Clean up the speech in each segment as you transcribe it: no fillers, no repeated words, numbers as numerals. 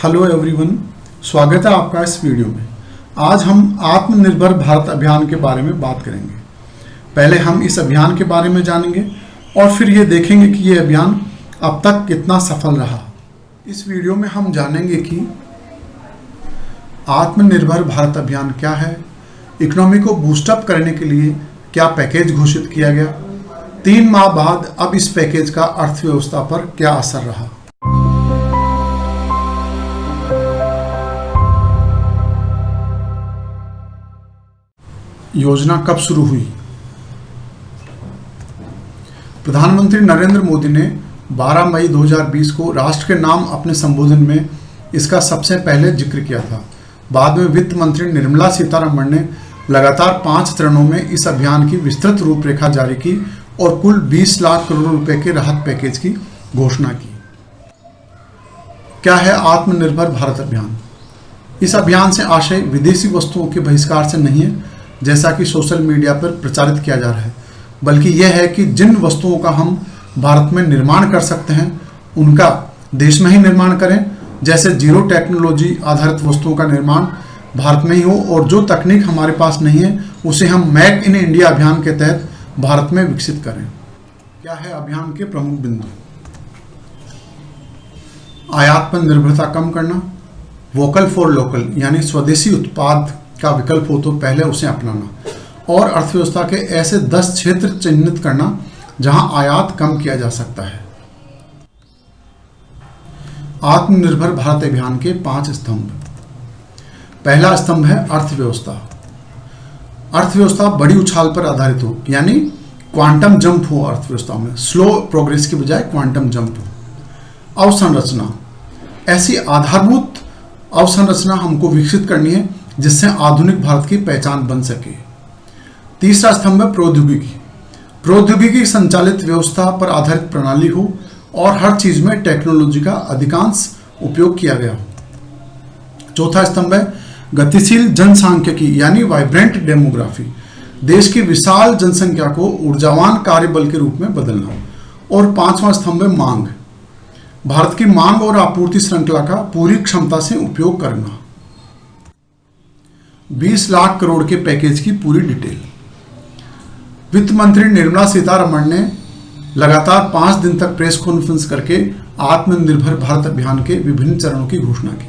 Hello everyone, स्वागत है आपका इस वीडियो में। आज हम आत्मनिर्भर भारत अभियान के बारे में बात करेंगे। पहले हम इस अभियान के बारे में जानेंगे और फिर ये देखेंगे कि ये अभियान अब तक कितना सफल रहा। इस वीडियो में हम जानेंगे कि आत्मनिर्भर भारत अभियान क्या है, इकोनॉमी को बूस्टअप करने के लिए क्या पैकेज घोषित किया गया, 3 माह बाद अब इस पैकेज का अर्थव्यवस्था पर क्या असर रहा। योजना कब शुरू हुई? प्रधानमंत्री नरेंद्र मोदी ने 12 मई 2020 को राष्ट्र के नाम अपने संबोधन में इसका सबसे पहले जिक्र किया था। बाद में वित्त मंत्री निर्मला सीतारमण ने लगातार 5 चरणों में इस अभियान की विस्तृत रूपरेखा जारी की और कुल 20 लाख करोड़ रुपए के राहत पैकेज की घोषणा की। क्या है आत्मनिर्भर भारत अभियान? इस अभियान से आशय विदेशी वस्तुओं के बहिष्कार से नहीं है, जैसा कि सोशल मीडिया पर प्रचारित किया जा रहा है, बल्कि यह है कि जिन वस्तुओं का हम भारत में निर्माण कर सकते हैं उनका देश में ही निर्माण करें। जैसे जीरो टेक्नोलॉजी आधारित वस्तुओं का निर्माण भारत में ही हो और जो तकनीक हमारे पास नहीं है उसे हम मेक इन इंडिया अभियान के तहत भारत में विकसित करें। क्या है अभियान के प्रमुख बिंदु? आयात पर निर्भरता कम करना, वोकल फॉर लोकल यानी स्वदेशी उत्पाद का विकल्प हो तो पहले उसे अपनाना, और अर्थव्यवस्था के ऐसे 10 क्षेत्र चिन्हित करना जहां आयात कम किया जा सकता है। आत्मनिर्भर भारत अभियान के 5 स्तंभ। पहला स्तंभ है अर्थव्यवस्था। अर्थव्यवस्था बड़ी उछाल पर आधारित हो, यानी क्वांटम जंप हो अर्थव्यवस्था में, स्लो प्रोग्रेस की बजाय क्वांटम जंप हो। अवसंरचना, ऐसी आधारभूत अवसंरचना हमको विकसित करनी है जिससे आधुनिक भारत की पहचान बन सके। तीसरा स्तंभ है प्रौद्योगिकी। प्रौद्योगिकी संचालित व्यवस्था पर आधारित प्रणाली हो और हर चीज में टेक्नोलॉजी का अधिकांश उपयोग किया गया हो। चौथा स्तंभ है गतिशील जनसांख्यिकी यानी वाइब्रेंट डेमोग्राफी, देश की विशाल जनसंख्या को ऊर्जावान कार्यबल के रूप में बदलना। और 5वां स्तंभ है मांग, भारत की मांग और आपूर्ति श्रृंखला का पूरी क्षमता से उपयोग करना। 20 लाख करोड़ के पैकेज की पूरी डिटेल। वित्त मंत्री निर्मला सीतारमण ने लगातार 5 दिन तक प्रेस कॉन्फ्रेंस करके आत्मनिर्भर भारत अभियान के विभिन्न चरणों की घोषणा की।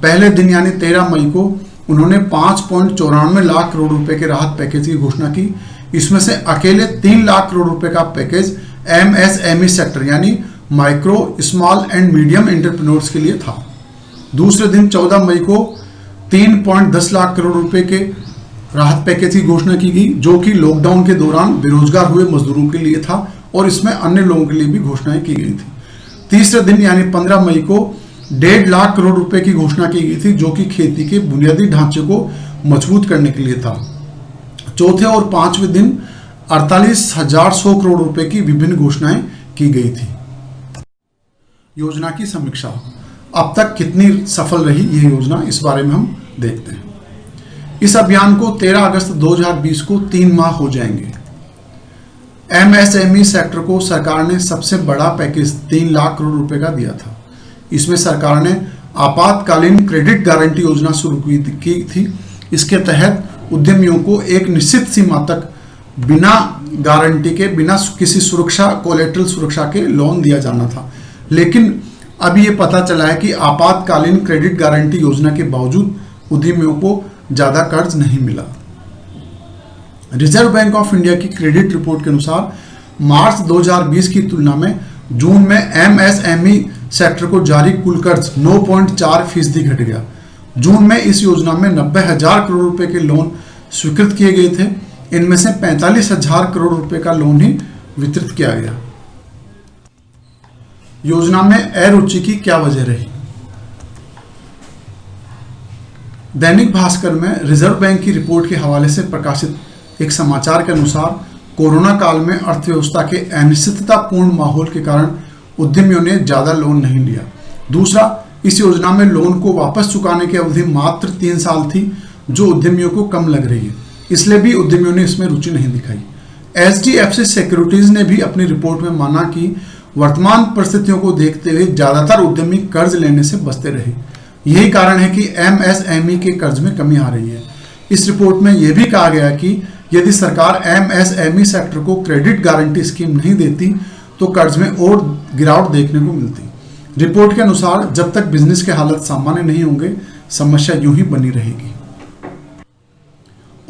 पहले दिन यानी 13 मई को उन्होंने 5.94 लाख करोड़ रुपए के राहत पैकेज की घोषणा की। इसमें से अकेले 3 लाख करोड़ रुपए का पैकेज MSME सेक्टर यानी micro small and medium entrepreneurs के लिए था। दूसरे दिन 14 मई को 3.10 लाख करोड़ रुपए के राहत पैकेज की घोषणा की गई, जो कि लॉकडाउन के दौरान बेरोजगार हुए मजदूरों के लिए था और इसमें अन्य लोगों के लिए भी घोषणाएं की गई थी। तीसरे दिन यानी 15 मई को 1.5 लाख करोड़ रुपए की घोषणा की गई थी, जो कि खेती के बुनियादी ढांचे को मजबूत करने के लिए था। चौथे और 5वें दिन 48,100 करोड़ रुपए की विभिन्न घोषणाएं की गई थी। योजना की समीक्षा, अब तक कितनी सफल रही ये योजना, इस बारे में हम देखते हैं। इस अभियान को 13 अगस्त 2020 को 3 माह हो जाएंगे। MSME सेक्टर को सरकार ने सबसे बड़ा पैकेज 3 लाख करोड़ रुपए का दिया था। इसमें सरकार ने आपातकालीन क्रेडिट गारंटी योजना शुरू की थी। इसके तहत उद्यमियों को एक निश्चित सीमा तक बिना गारंटी के, बिना किसी सुरक्षा, कोलेटरल सुरक्षा के लोन दिया जाना था। लेकिन अभी ये पता चला है कि आपातकालीन क्रेडिट गारंटी योजना के बावजूद उद्यमियों को ज्यादा कर्ज नहीं मिला। रिजर्व बैंक ऑफ इंडिया की क्रेडिट रिपोर्ट के अनुसार मार्च 2020 की तुलना में जून में MSME सेक्टर को जारी कुल कर्ज 9.4% घट गया। जून में इस योजना में 90,000 करोड़ रुपए के लोन स्वीकृत किए गए थे। इनमें से 45,000 करोड़ रुपए का लोन ही वितरित किया गया। योजना में अरुचि की क्या वजह रही? दैनिक भास्कर में रिजर्व बैंक की रिपोर्ट के हवाले से प्रकाशित एक समाचार के अनुसार कोरोना काल में अर्थव्यवस्था के अनिश्चिततापूर्ण माहौल के कारण उद्यमियों ने ज्यादा लोन नहीं लिया। दूसरा, इस योजना में लोन को वापस चुकाने की अवधि मात्र 3 साल थी, जो उद्यमियों को कम लग रही है, इसलिए भी उद्यमियों ने इसमें रुचि नहीं दिखाई। HDFC सिक्योरिटीज ने भी अपनी रिपोर्ट में माना कि वर्तमान परिस्थितियों को देखते हुए ज्यादातर उद्यमी कर्ज लेने से बचते रहे। यही कारण है कि MSME के कर्ज में कमी आ रही है। इस रिपोर्ट में यह भी कहा गया कि यदि सरकार MSME सेक्टर को क्रेडिट गारंटी स्कीम नहीं देती तो कर्ज में और गिरावट देखने को मिलती। रिपोर्ट के अनुसार जब तक बिजनेस के हालत सामान्य नहीं होंगे, समस्या यूं ही बनी रहेगी।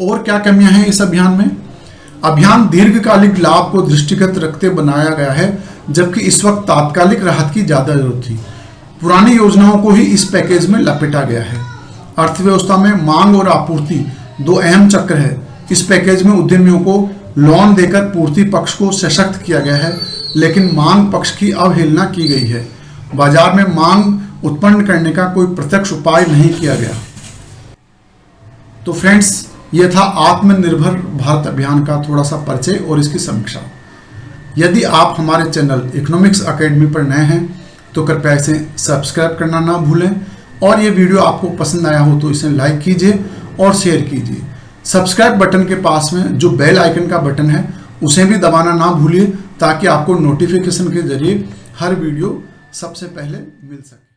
और क्या कमियां हैं इस अभियान में? अभियान दीर्घकालिक लाभ को दृष्टिगत रखते बनाया गया है, जबकि इस वक्त तात्कालिक राहत की ज्यादा जरूरत थी। पुरानी योजनाओं को ही इस पैकेज में लपेटा गया है। अर्थव्यवस्था में मांग और आपूर्ति दो अहम चक्र है। इस पैकेज में उद्यमियों को लोन देकर पूर्ति पक्ष को सशक्त किया गया है, लेकिन मांग पक्ष की अवहेलना की गई है। बाजार में मांग उत्पन्न करने का कोई प्रत्यक्ष उपाय नहीं किया गया। तो फ्रेंड्स, यह था आत्मनिर्भर भारत अभियान का थोड़ा सा परिचय और इसकी समीक्षा। यदि आप हमारे चैनल इकोनॉमिक्स एकेडमी पर नए हैं तो कृपया इसे सब्सक्राइब करना ना भूलें, और ये वीडियो आपको पसंद आया हो तो इसे लाइक कीजिए और शेयर कीजिए। सब्सक्राइब बटन के पास में जो बेल आइकन का बटन है उसे भी दबाना ना भूलिए, ताकि आपको नोटिफिकेशन के जरिए हर वीडियो सबसे पहले मिल सके।